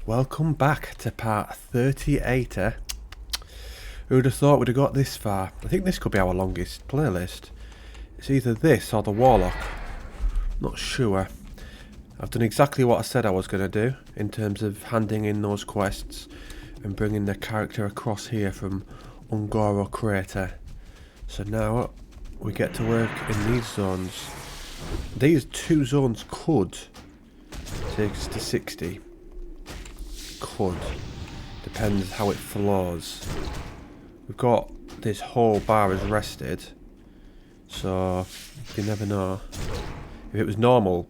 Welcome back to part 38. Who'd have thought we'd have got this far? I think this could be our longest playlist. It's either this or the Warlock. Not sure. I've done exactly what I said I was going to do in terms of handing in those quests and bringing the character across here from Ungoro Crater. So now we get to work in these zones. These two zones could take us to 60. Could. Depends how it flows. We've got this whole bar is rested, so you never know. If it was normal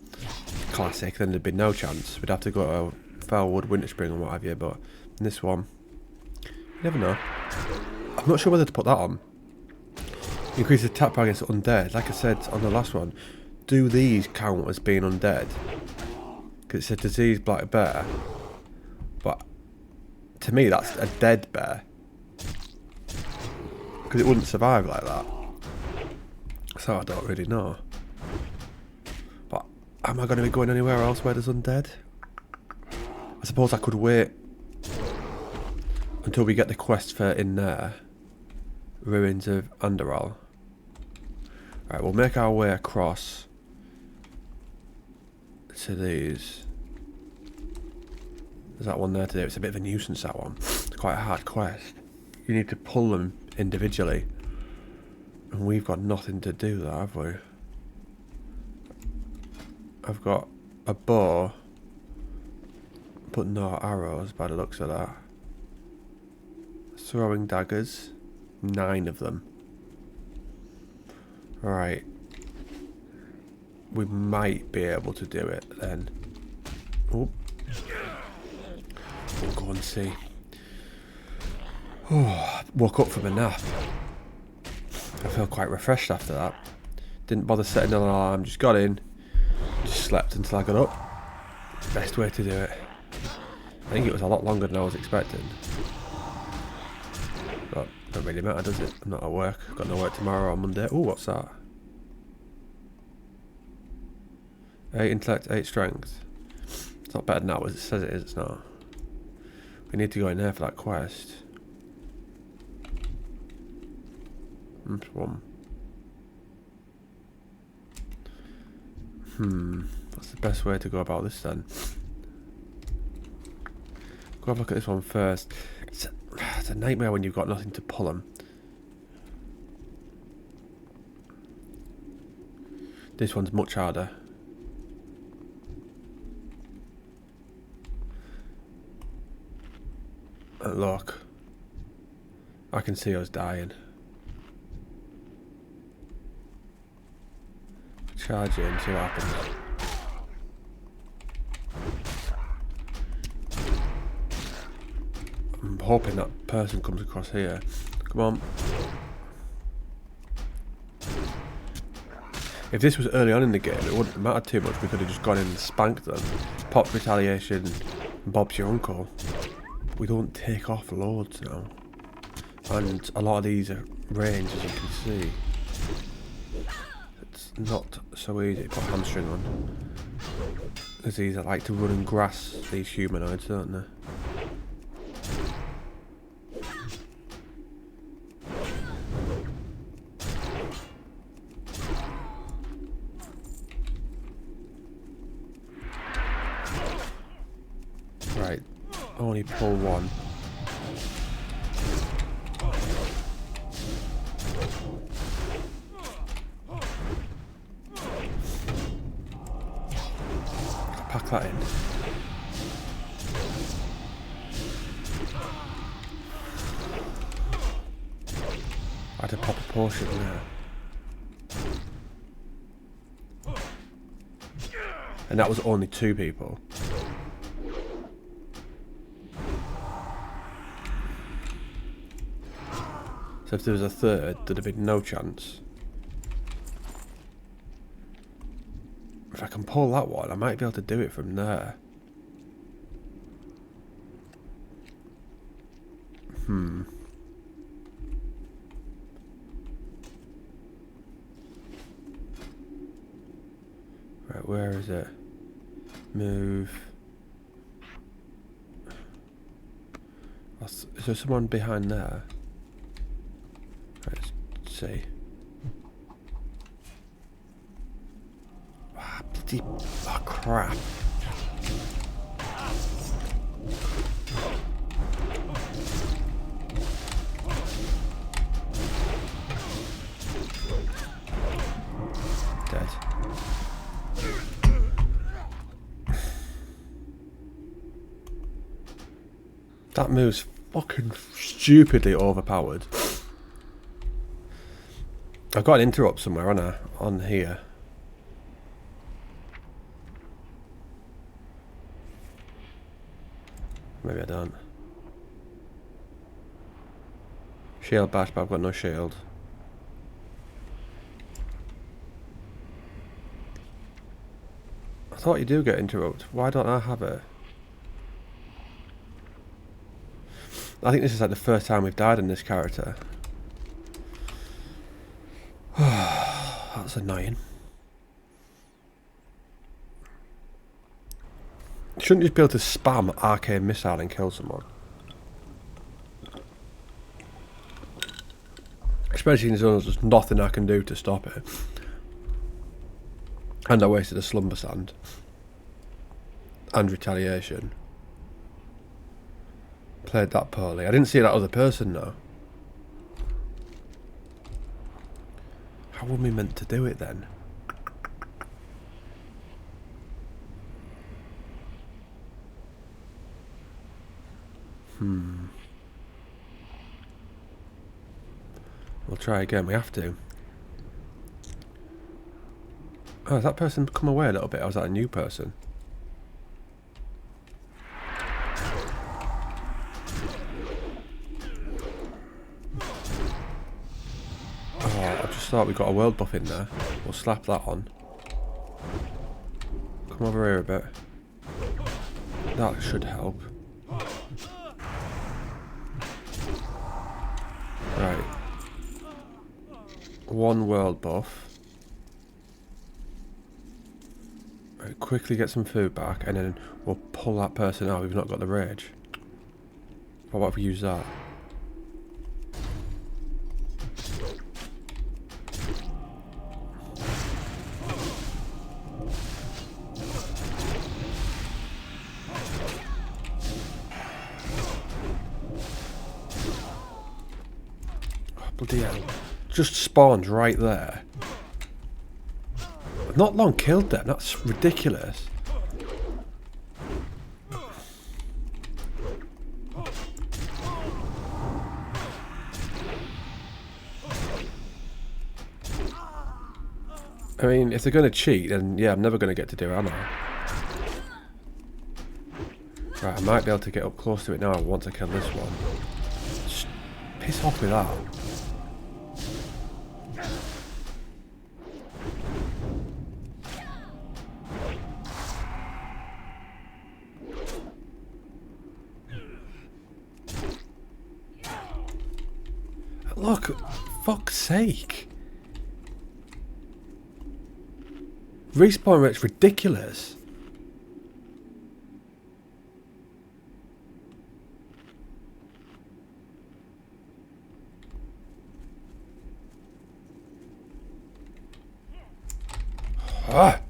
classic, then there'd be no chance. We'd have to go to Felwood, Winterspring and what have you, but in this one, you never know. I'm not sure whether to put that on. Increase the attack power against undead. Like I said on the last one, do these count as being undead? Because it's a diseased black bear. But to me, that's a dead bear. Because it wouldn't survive like that. So I don't really know. But am I going to be going anywhere else where there's undead? I suppose I could wait until we get the quest for in there. Ruins of Underall. Right, we'll make our way across to these. There's that one there to do. It's a bit of a nuisance, that one. It's quite a hard quest. You need to pull them individually. And we've got nothing to do that, have we? I've got a bow, but no arrows by the looks of that. Throwing daggers. 9 of them. Right. We might be able to do it then. Oh. We'll go and see. Oh, woke up from a nap. I feel quite refreshed after that. Didn't bother setting an alarm, just got in, just slept until I got up. Best way to do it. I think it was a lot longer than I was expecting. But don't really matter, does it? I'm not at work. I've got no work tomorrow or Monday. Oh, what's that? 8 intellect, 8 strength. It's not better than that, as it says it is, it's not. We need to go in there for that quest. One. What's the best way to go about this then? Go have a look at this one first. It's a nightmare when you've got nothing to pull them. This one's much harder. Look, I can see us dying. Charge in, see what happens. I'm hoping that person comes across here. Come on. If this was early on in the game, it wouldn't matter too much. We could have just gone in and spanked them. Popped retaliation, and Bob's your uncle. We don't take off loads now. And a lot of these are range, as you can see. It's not so easy to put hamstring on. Because these are like to run and grass, these humanoids, don't they? Right, only pull one. Pack that in. I had to pop a potion there. And that was only 2 people. So if there was a third, there'd have been no chance. If I can pull that one, I might be able to do it from there. Right, where is it? Move. Is there someone behind there? Right, let's see. Ah, bloody... Oh, crap. Dead. That move's fucking stupidly overpowered. I've got an interrupt somewhere, haven't I? On here. Maybe I don't. Shield bash, but I've got no shield. I thought you do get interrupt. Why don't I have it? I think this is like the first time we've died in this character. That's annoying. You shouldn't just be able to spam arcane missile and kill someone. Especially in zones, there's nothing I can do to stop it. And I wasted a slumber sand. And retaliation. Played that poorly. I didn't see that other person though. How were we meant to do it then? We'll try again, we have to. Oh, has that person come away a little bit, or is that a new person? Oh, I just thought we got a world buff in there. We'll slap that on. Come over here a bit. That should help. Right. One world buff. Right, quickly get some food back and then we'll pull that person out. We've not got the rage. Or what if we use that? Oh, bloody hell. Just spawned right there. I've not long killed them, that's ridiculous. I mean, if they're going to cheat, then yeah, I'm never going to get to do it, am I? Right, I might be able to get up close to it now once I kill this one. Just piss off with that. Look, fuck's sake. Respawn rate's ridiculous. Ah.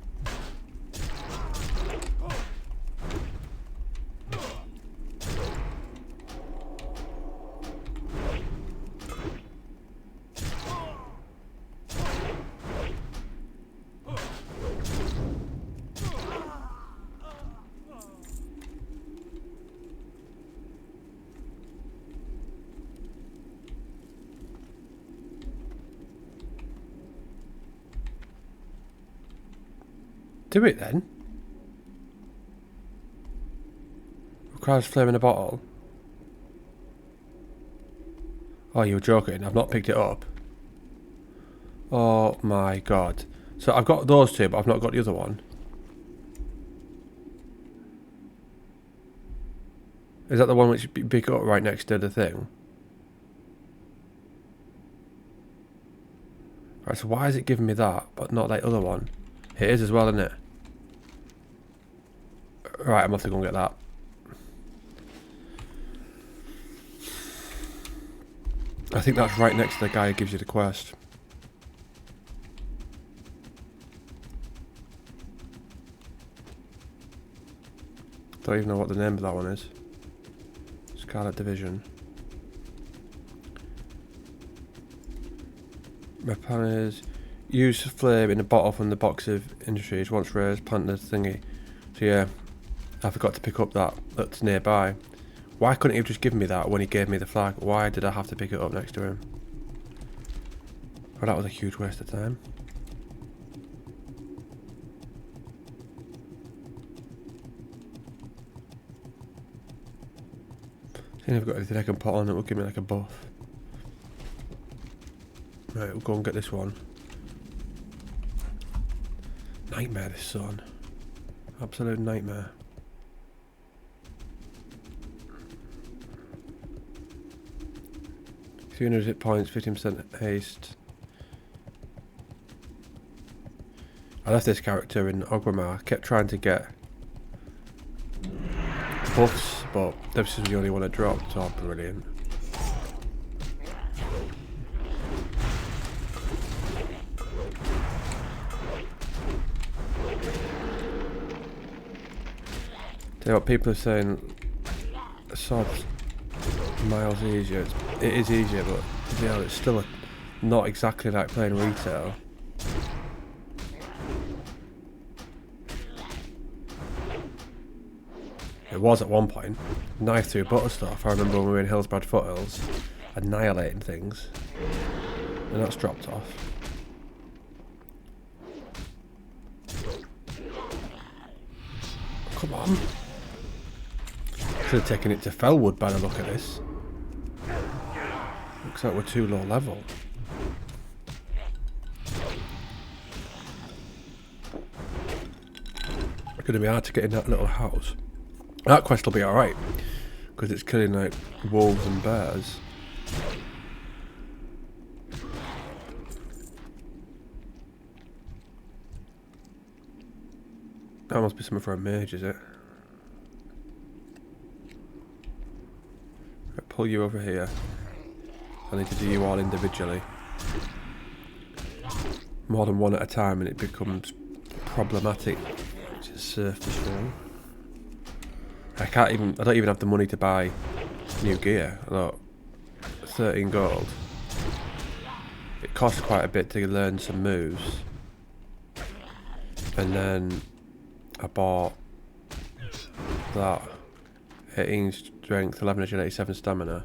Do it then. Requires flame in a bottle. Oh, you were joking. I've not picked it up. Oh my god. So I've got those two, but I've not got the other one. Is that the one which you pick up right next to the thing? Right, so why is it giving me that, but not that other one? It is as well, isn't it? Right, I'm off to go and get that. I think that's right next to the guy who gives you the quest. Don't even know what the name of that one is. Scarlet Division. My plan is use flame in a bottle from the box of industries. Once raised, plant the thingy. So yeah, I forgot to pick up that's nearby. Why couldn't he have just given me that when he gave me the flag? Why did I have to pick it up next to him? Well, that was a huge waste of time. See if I've got anything I can put on that will give me like a buff. Right, we'll go and get this one. Nightmare, this sun. Absolute nightmare. hit points, 15% haste. I left this character in Ogrimmar, kept trying to get buffs, but this is the only one that dropped. Oh, brilliant. Tell you what, people are saying Sod's miles easier. It is easier, but yeah, it's still not exactly like playing retail. It was at one point. Knife through butter stuff. I remember when we were in Hillsbrad Foothills, annihilating things, and that's dropped off. Come on. Should have taken it to Fellwood by the look of this. Looks like we're too low level. It's going to be hard to get in that little house. That quest will be alright, because it's killing like wolves and bears. That must be something for a mage, is it? I'll pull you over here. I need to do you all individually. More than one at a time and it becomes problematic to surf this thing. I don't even have the money to buy new gear. I got 13 gold. It costs quite a bit to learn some moves. And then I bought that 18 strength, 1187 stamina.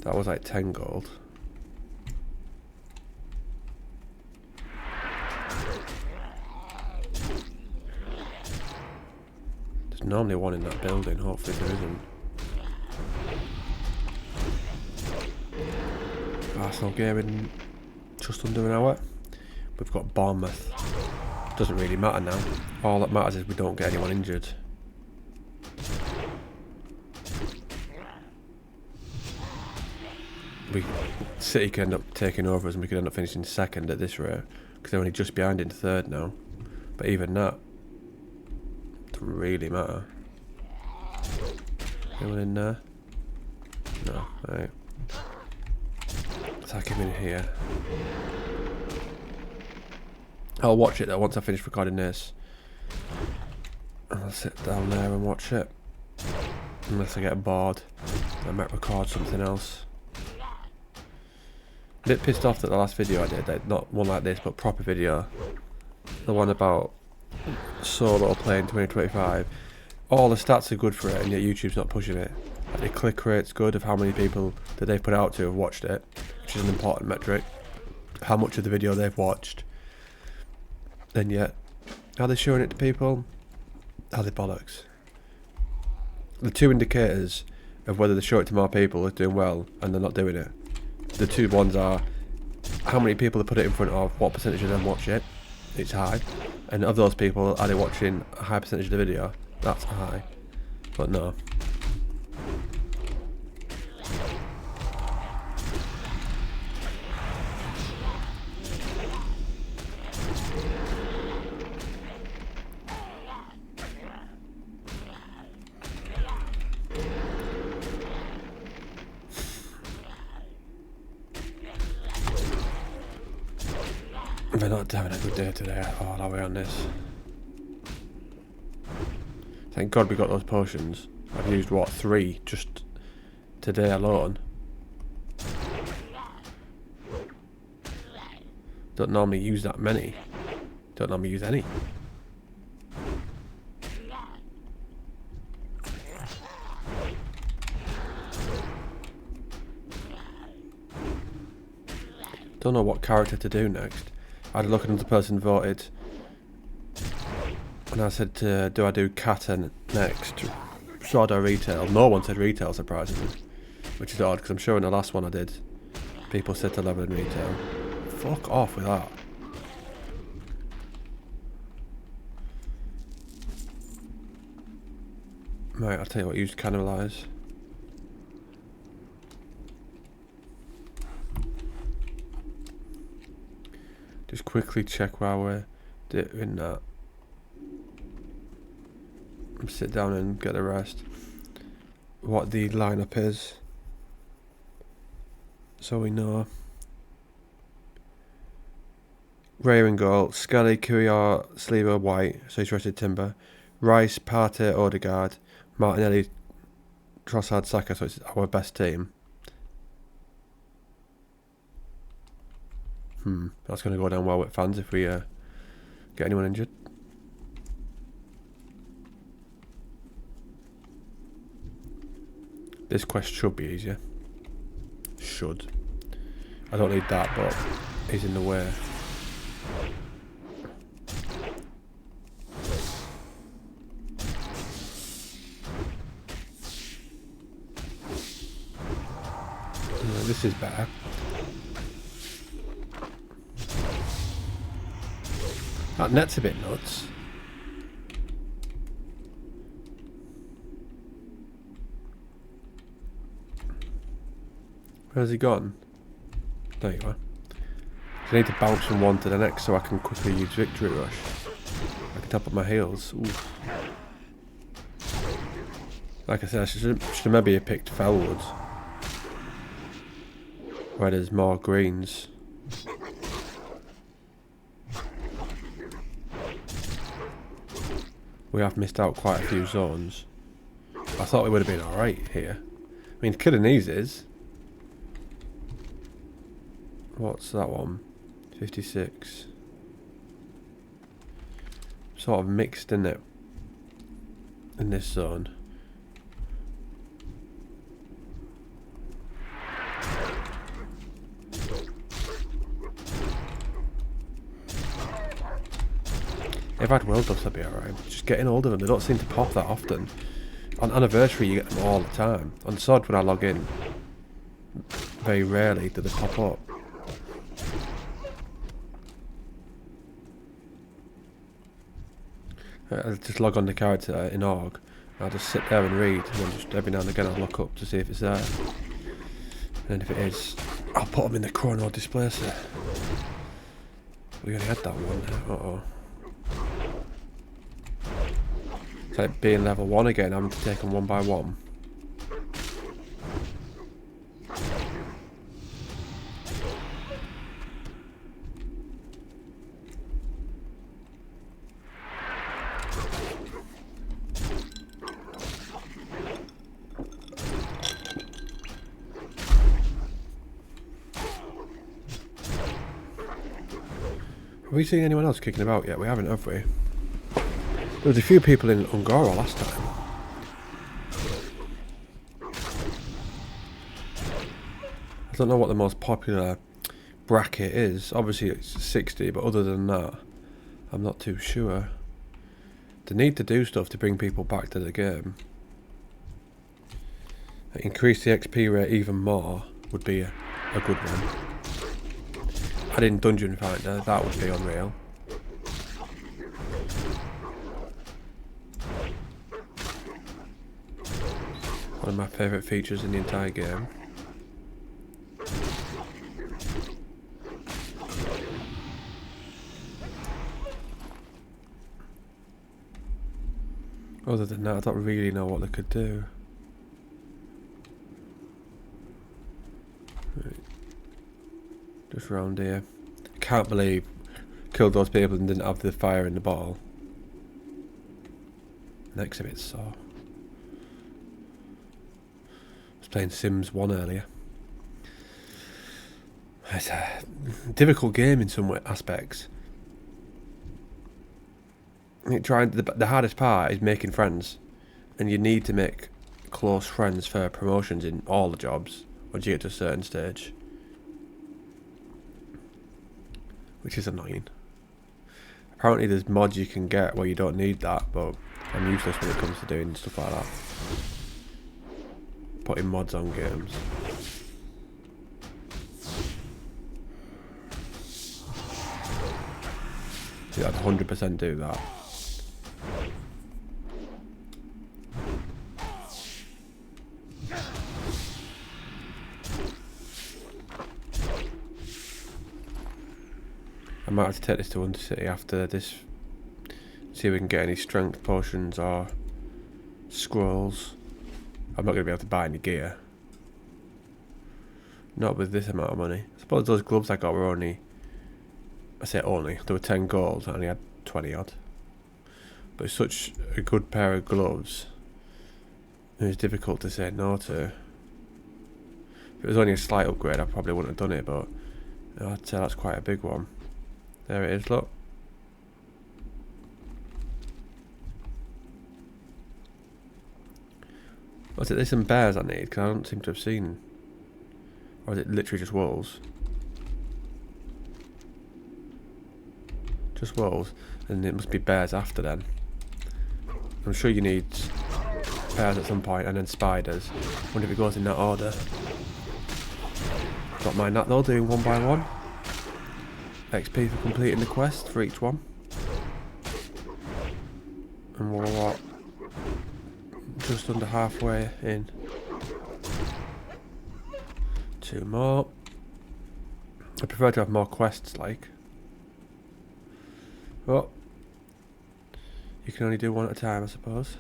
That was like 10 gold. There's normally one in that building, hopefully there isn't. Arsenal game in just under an hour. We've got Bournemouth. Doesn't really matter now. All that matters is we don't get anyone injured. City could end up taking over us and we could end up finishing second at this rate, because they're only just behind in third now. But even that doesn't really matter. Anyone in there? No, right. Attack him in here. I'll watch it though once I finish recording this. And I'll sit down there and watch it. Unless I get bored, I might record something else. A bit pissed off that the last video I did, not one like this, but proper video, the one about solo play in 2025, all the stats are good for it and yet YouTube's not pushing it. Like the click rate's good of how many people that they've put out to have watched it, which is an important metric. How much of the video they've watched. And yet, are they showing it to people? Are they bollocks? The two indicators of whether they show it to more people are doing well and they're not doing it. The two ones are how many people they put it in front of, what percentage of them watch it, it's high, and of those people, are they watching a high percentage of the video? That's high, but no. We're not having a good day today. Oh, are we on this? Thank God we got those potions. I've used, what, 3 just today alone. Don't normally use that many. Don't normally use any. Don't know what character to do next. I had a look at another person voted. And I said, do I do Kata next? Sword or retail? No one said retail, surprisingly. Which is odd, because I'm sure in the last one I did, people said to level in retail. Fuck off with that. Right, I'll tell you what, use Cannibalize. Just quickly check while we're doing that. Sit down and get a rest. What the lineup is. So we know. Ray in goal, Scully, Courier, Sleever, White, so he's rested Timber. Rice, Partey, Odegaard, Martinelli, Trossard, Saka, so it's our best team. That's going to go down well with fans if we get anyone injured. This quest should be easier. Should. I don't need that, but he's in the way. This is better. That net's a bit nuts. Where's he gone? There you are. I need to bounce from one to the next so I can quickly use Victory Rush. I can top up my heals. Oof. Like I said, I should maybe have picked Fellwoods, where there's more greens. We have missed out quite a few zones. I thought we would have been alright here. I mean, killing these is... What's that one? 56. Sort of mixed, isn't it? In this zone. If I had World Dust, I'd be alright. Just getting hold of them, they don't seem to pop that often. On Anniversary, you get them all the time. On Sod, when I log in, very rarely do they pop up. I'll just log on the character in Org. I'll just sit there and read, and then just every now and again I'll look up to see if it's there. And then if it is, I'll put them in the chrono displacer. We already had that one. Uh-oh. It's like being level 1 again, having to take them one by one. Have we seen anyone else kicking about yet? We haven't, have we? There was a few people in Ungoro last time. I don't know what the most popular bracket is. Obviously it's 60, but other than that, I'm not too sure. They need to do stuff to bring people back to the game. Increase the XP rate even more would be a good one. Adding Dungeon Finder, that would be unreal. One of my favourite features in the entire game. Other than that, I don't really know what they could do. Right. Just round here. I can't believe killed those people and didn't have the fire in the bottle. Next bit saw. I was playing Sims 1 earlier. It's a difficult game in some aspects. The hardest part is making friends, and you need to make close friends for promotions in all the jobs once you get to a certain stage, which is annoying. Apparently there's mods you can get where you don't need that, but I'm useless when it comes to doing stuff like that. Putting mods on games. I'd 100% do that. I might have to take this to Undercity after this. See if we can get any strength potions or scrolls. I'm not going to be able to buy any gear. Not with this amount of money. I suppose those gloves I got were only... I say only. They were 10 gold. I only had 20 odd. But it's such a good pair of gloves. It was difficult to say no to. If it was only a slight upgrade, I probably wouldn't have done it. But I'd say that's quite a big one. There it is, look. Was it there's some bears I need? Because I don't seem to have seen. Or is it literally just wolves? Just wolves. And it must be bears after then. I'm sure you need bears at some point and then spiders. I wonder if it goes in that order. Don't mind that though, doing one by one. XP for completing the quest for each one. And we're what? Just under halfway in. 2 more. I prefer to have more quests like. But you can only do one at a time, I suppose.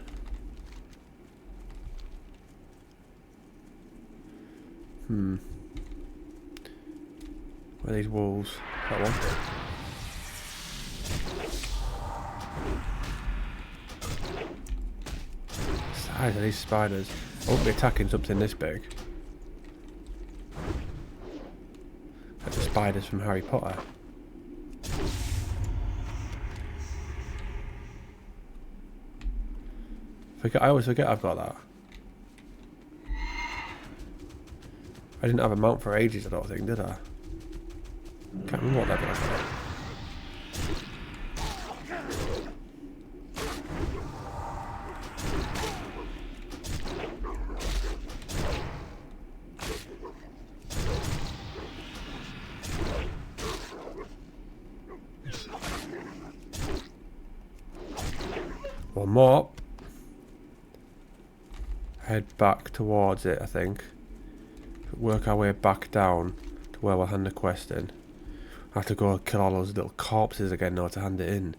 Where are these wolves? That one. Size of these spiders. I won't be attacking something this big. That's the spiders from Harry Potter. I always forget I've got that. I didn't have a mount for ages, I don't think, did I? Can't remember what level I got. One more. Head back towards it, I think. Work our way back down to where we'll hand the quest in. I have to go kill all those little corpses again now to hand it in.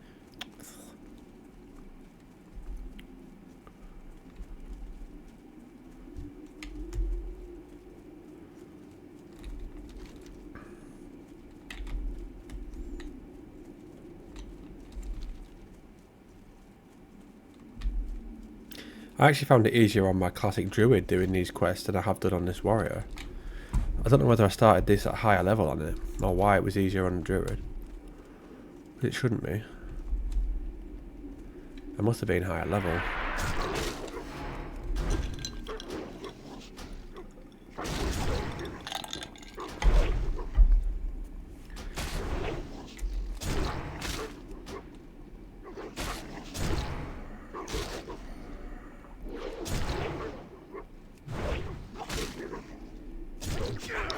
I actually found it easier on my classic druid doing these quests than I have done on this warrior. I don't know whether I started this at a higher level on it, or why it was easier on a druid. But it shouldn't be. I must have been higher level.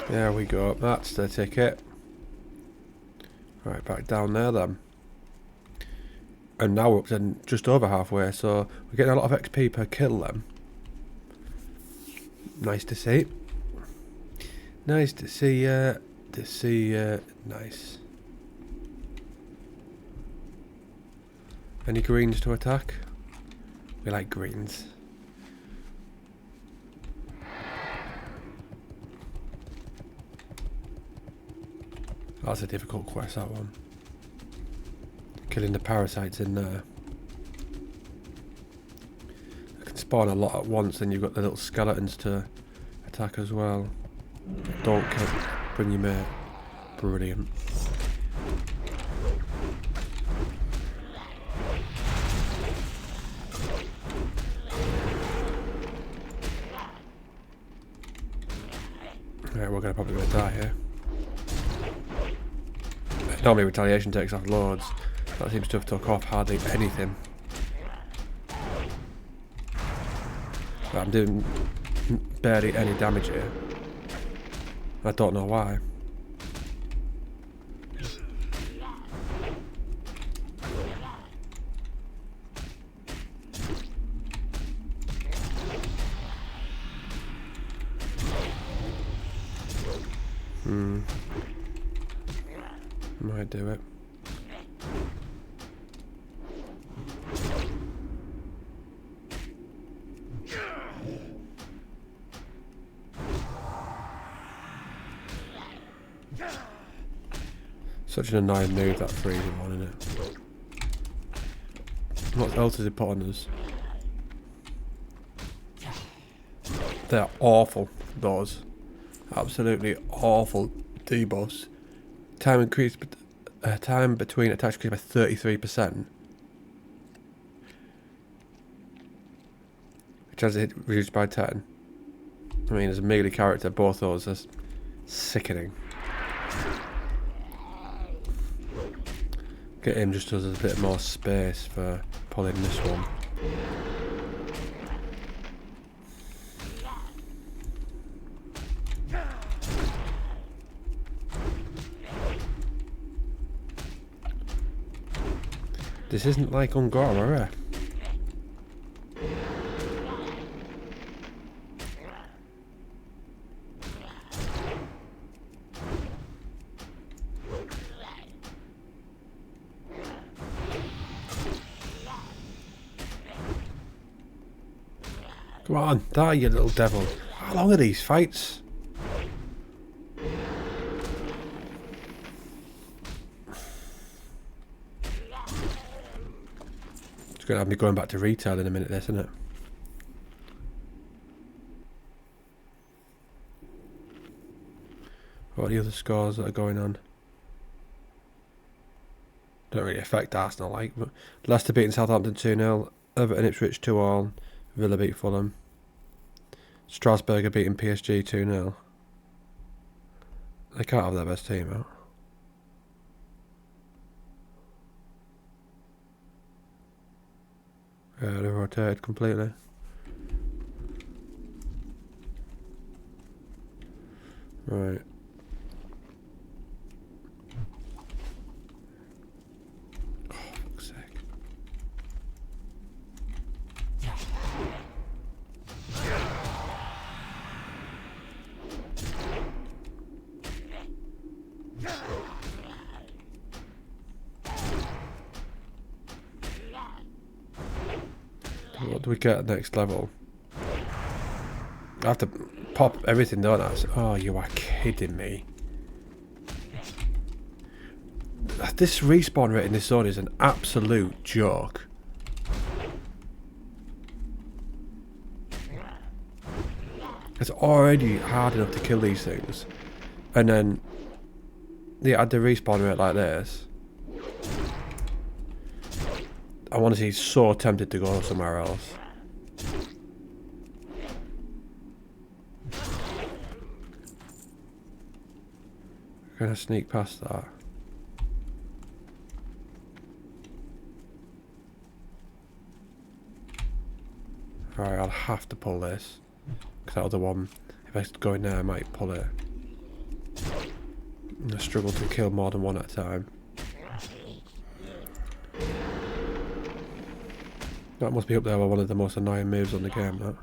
There we go, that's the ticket. Right, back down there then. And now we're up to just over halfway, so we're getting a lot of XP per kill then. Nice to see. Nice to see, nice. Any greens to attack? We like greens. That's a difficult quest, that one. killing the parasites in there. They can spawn a lot at once, and you've got the little skeletons to attack as well. Don't kill, bring your mate. Brilliant. Right, we're probably gonna die here. Normally retaliation takes off loads. That seems to have took off hardly anything. But I'm doing barely any damage here. I don't know why. Might do it. Such an annoying move, that freezing one, isn't it? What else does it put on us? They're awful, those. Absolutely awful debuffs. Time increased, time between attacks increased by 33%. Which has it reduced by 10. I mean, as a melee character, both those are sickening. Get him just does a bit more space for pulling this one. This isn't like Ungora, eh? Come on, die, you little devil. How long are these fights? It's going to have me going back to retail in a minute, this, isn't it? What are the other scores that are going on? Don't really affect Arsenal, like, but Leicester beating Southampton 2-0, Everton Ipswich 2-all, Villa beat Fulham, Strasbourg are beating PSG 2-0. They can't have their best team out. Yeah, they're rotated completely. Right. Oh, fuck's sake. What do we get at next level? I have to pop everything, don't I? Oh, you are kidding me. This respawn rate in this zone is an absolute joke. It's already hard enough to kill these things. And then they add the respawn rate like this. I want to see, so tempted to go somewhere else. Can I sneak past that? Alright, I'll have to pull this. Because that other one, if I go in there, I might pull it. I struggle to kill more than one at a time. That must be up there with one of the most annoying moves on the game, that.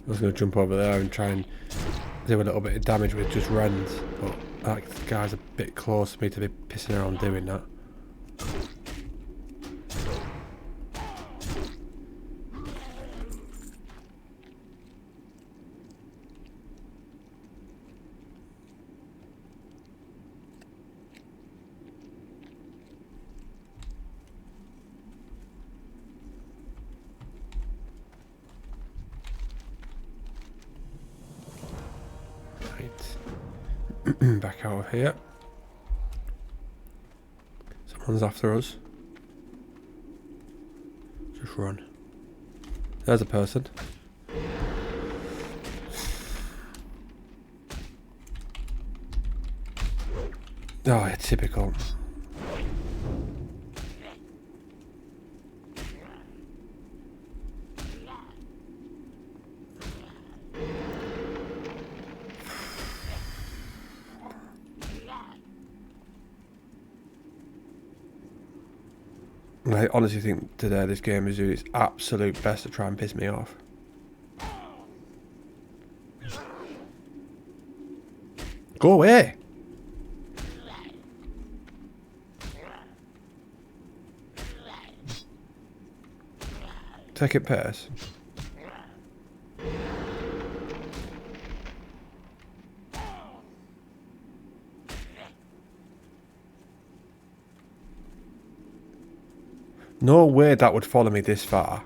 I was going to jump over there and try and do a little bit of damage with just Rends, but That guy's a bit close for me to be pissing around doing that. Back out of here. Someone's after us. Just run. There's a person. Oh, yeah, typical. I honestly think today this game is doing its absolute best to try and piss me off. Go away! Take it pace. No way that would follow me this far.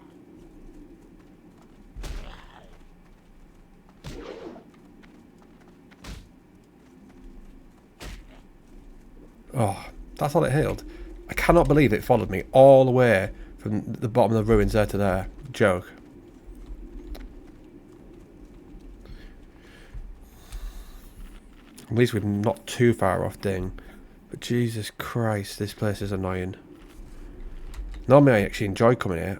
Oh, that's all it healed. I cannot believe it followed me all the way from the bottom of the ruins there to there. Joke. At least we're not too far off Ding. But Jesus Christ, this place is annoying. Normally I actually enjoy coming here.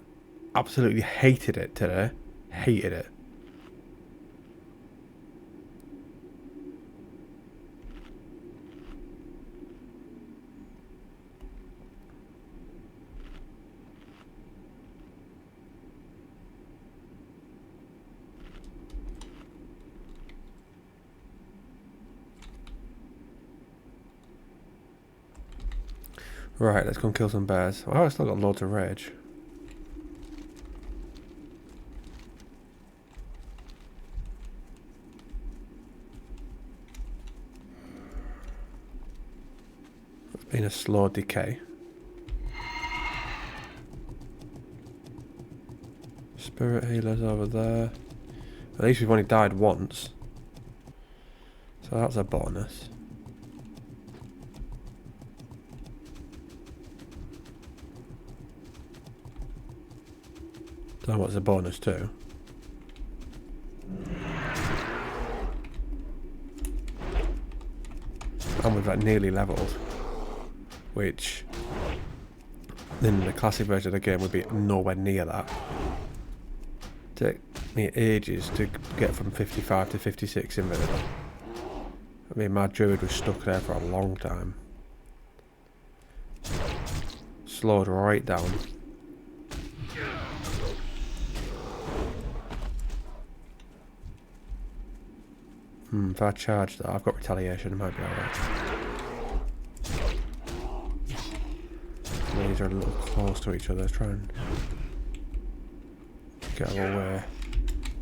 Absolutely hated it today. Hated it. Right, let's go and kill some bears. Oh, I still got loads of rage. It's been a slow decay. Spirit healers over there. At least we've only died once. So that's a bonus. Don't know what's a bonus too. And we've got nearly leveled. Which in the classic version of the game would be nowhere near that. Take me ages to get from 55 to 56 in Vanilla. I mean, my druid was stuck there for a long time. Slowed right down. If I charge that, I've got retaliation, it might be alright. These are a little close to each other, try and get them away.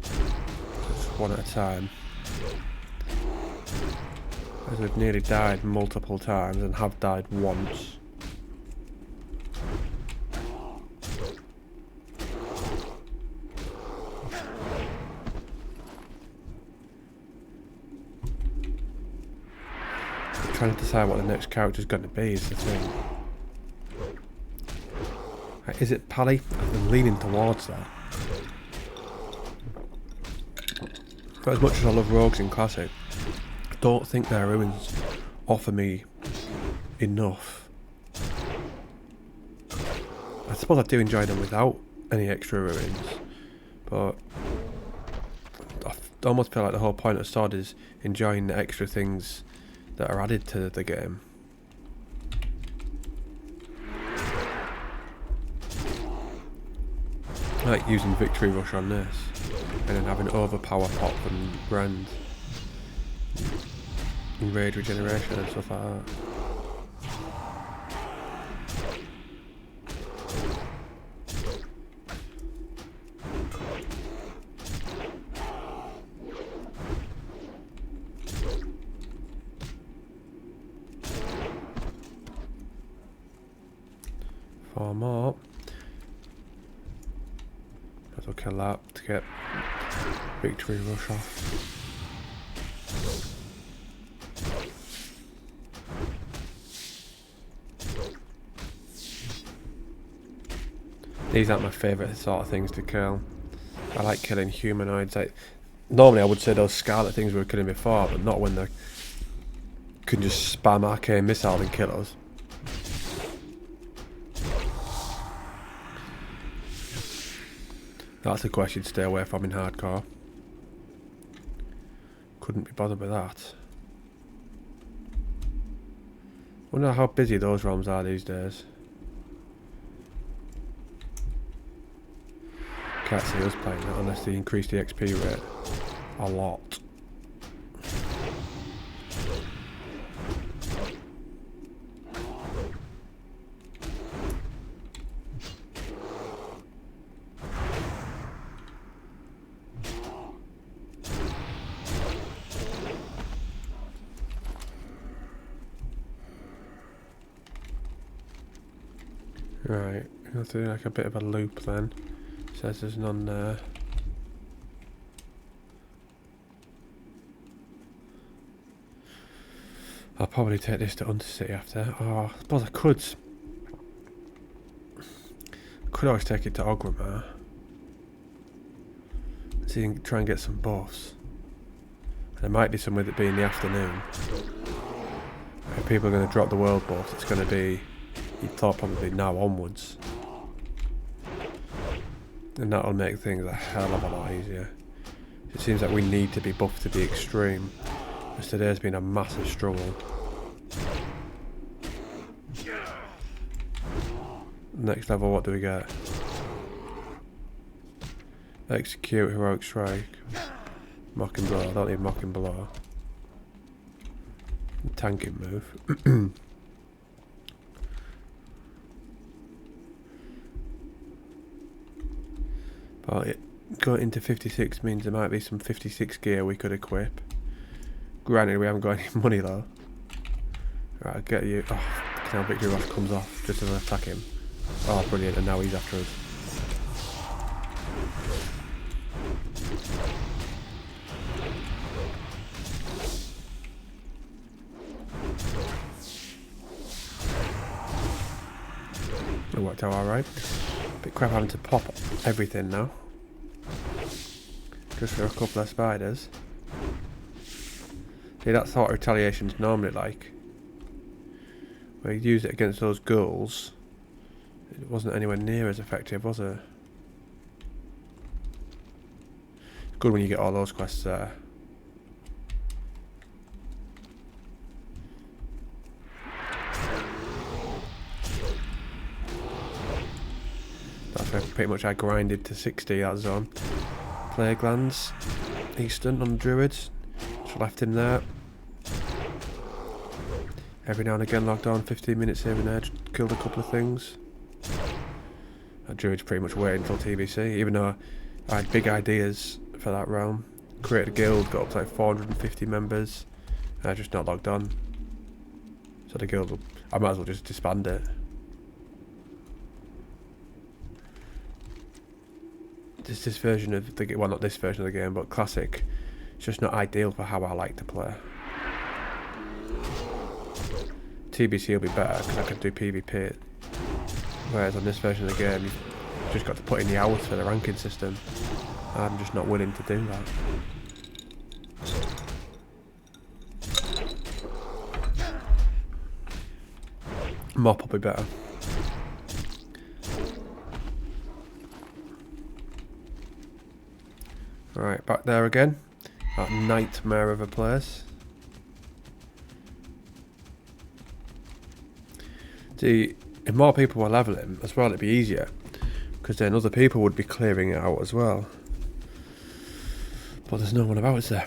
Just one at a time. As we've nearly died multiple times and have died once. Trying to decide what the next character's going to be is the thing. Is it Pally? I've been leaning towards that. But as much as I love rogues in Classic, I don't think their ruins offer me enough. I suppose I do enjoy them without any extra ruins, but I almost feel like the whole point of Sword is enjoying the extra things that are added to the game. I like using Victory Rush on this, and then having Overpower Pop and Brand. and raid regeneration and stuff like that. Four more. Might as well kill that to get victory rush off. These aren't my favourite sort of things to kill. I like killing humanoids. Normally I would say those scarlet things we were killing before, but not when they can just spam arcane missiles and kill us. That's a quest you'd stay away from in hardcore. Couldn't be bothered with that. Wonder how busy those realms are these days. Can't see us playing that unless they increase the XP rate a lot. Right, we'll have to do like a bit of a loop then. Says there's none there. I'll probably take this to Undercity after. Oh, I suppose I could. Could always take it to Ogrimmar. See, try and get some buffs. There might be some with it being in the afternoon. If people are going to drop the world buff, it's going to be, you'd thought probably now onwards. And that'll make things a hell of a lot easier. It seems like we need to be buffed to the extreme, because today's been a massive struggle. Next level, what do we get? Execute, Heroic Strike, Mocking Blow. I don't need Mocking Blow. Tanking move. But going into 56 means there might be some 56 gear we could equip. Granted, we haven't got any money though. Right, I'll get you. Oh, now Victory Rush comes off just as I attack him. Oh, brilliant, and now he's after us. It worked out alright. Bit crap having to pop everything now. Just for a couple of spiders. See, that's what retaliation's normally like. Where you use it against those ghouls. It wasn't anywhere near as effective, was it? It's good when you get all those quests there. That's where pretty much I grinded to 60 that zone. Plague Lands, Eastern on the Druids. Just left him there. Every now and again logged on 15 minutes here and there, just killed a couple of things. That Druid's pretty much waiting until TBC, even though I had big ideas for that realm. Created a guild, got up to like 450 members, and I just not logged on. So the guild, I might as well just disband it. This version of the, well, not this version of the game, but classic, it's just not ideal for how I like to play. TBC will be better because I can do PvP. Whereas on this version of the game, you've just got to put in the hours for the ranking system. I'm just not willing to do that. Mop will be better. Right, back there again. That nightmare of a place. See, if more people were leveling as well, it'd be easier. Because then other people would be clearing it out as well. But there's no one about, is there?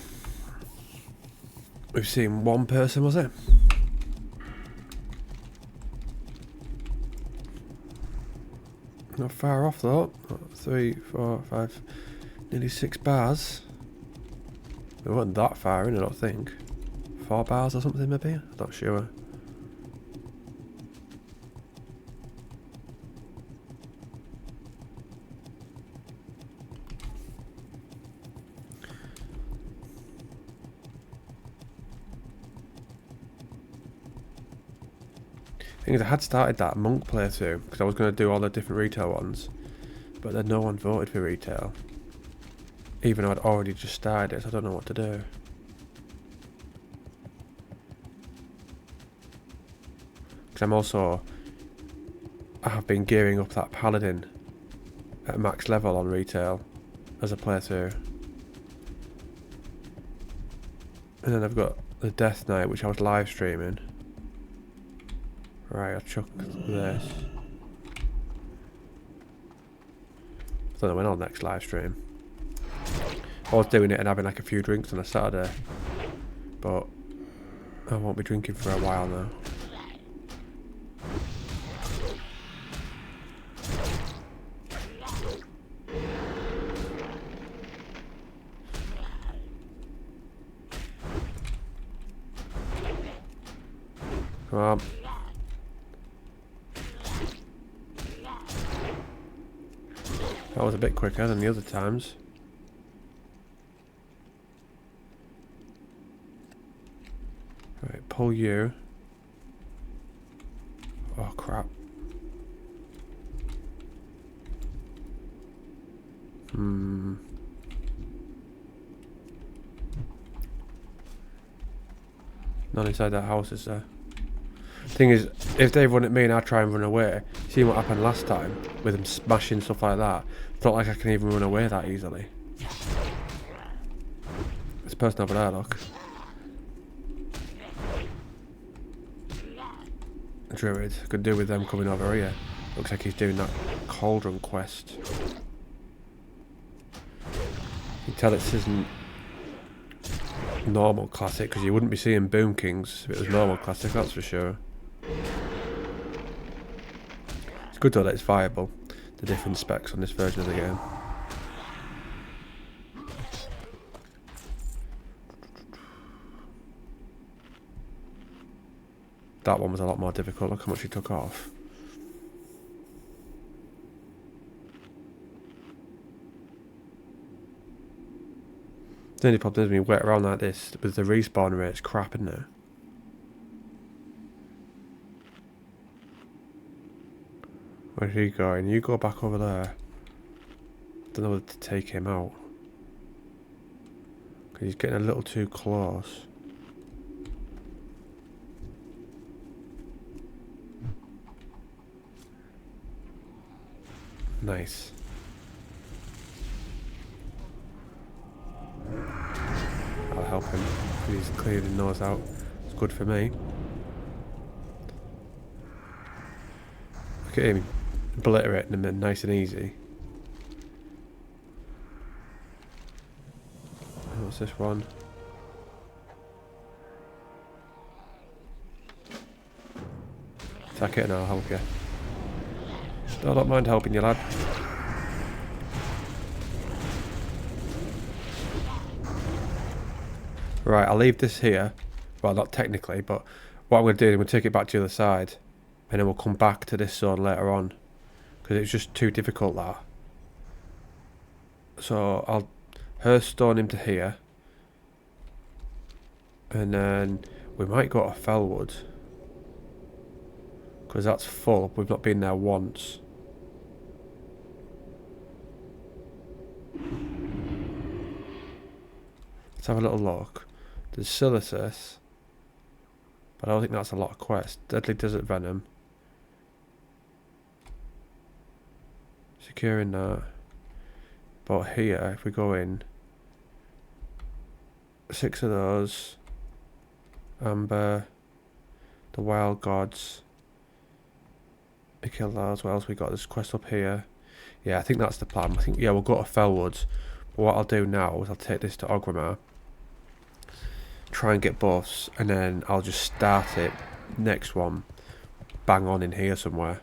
We've seen one person, was it? Not far off though. 3, 4, 5, nearly 6 bars. It wasn't that far in, I don't think. 4 bars or something maybe? I'm not sure. I had started that monk playthrough because I was going to do all the different retail ones, but then no one voted for retail. Even though I'd already just started it, so I don't know what to do. Because I have been gearing up that paladin at max level on retail as a playthrough. And then I've got the Death Knight, which I was live streaming. Right, I'll chuck this. I don't know when I'll next live stream. I was doing it and having like a few drinks on a Saturday, but I won't be drinking for a while now. Come on. That was a bit quicker than the other times. Right, pull you. Oh crap. Not inside that house, is there? Thing is, if they run at me and I try and run away, see what happened last time with them smashing stuff like that. It's not like I can even run away that easily. This person over there, look. Druid, could do with them coming over here. Looks like he's doing that cauldron quest. You can tell this isn't normal classic because you wouldn't be seeing Boom Kings if it was normal classic, that's for sure. It's good though that it's viable, the different specs on this version of the game. That one was a lot more difficult, look how much he took off. The only problem is when you wait around like this, with the respawn rate, it's crap, isn't it? Where's he going? You go back over there. Don't know whether to take him out. Because he's getting a little too close. Nice. I'll help him. He's cleared his nose out. It's good for me. Look at him obliterating them nice and easy. What's this one? Attack it and I'll help you. No, I don't mind helping you, lad. Right, I'll leave this here. Well, not technically, but what I'm going to do is we'll take it back to the other side. And then we'll come back to this zone later on. Because it's just too difficult, that. So, I'll Hearthstone him to here. And then we might go to Fellwood. Because that's full. We've not been there once. Let's have a little look. There's Silicis. But I don't think that's a lot of quests. Deadly Desert Venom. Securing that. But here, if we go in, 6 of those. Amber. The Wild Gods. We kill those. What else we got? There's a quest up here. Yeah, I think that's the plan. I think, yeah, we'll go to Fellwoods. But what I'll do now is I'll take this to Orgrimmar. try and get buffs, and then I'll just start it, next one, bang on in here somewhere.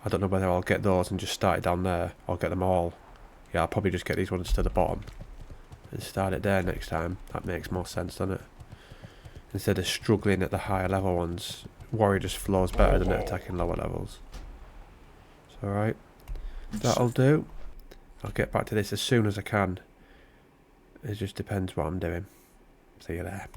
I don't know whether I'll get those and just start it down there, or get them all. Yeah, I'll probably just get these ones to the bottom and start it there next time. That makes more sense, doesn't it? Instead of struggling at the higher level ones, Warrior just flows better than it attacking lower levels. So alright, that'll do. I'll get back to this as soon as I can. It just depends what I'm doing. See you there.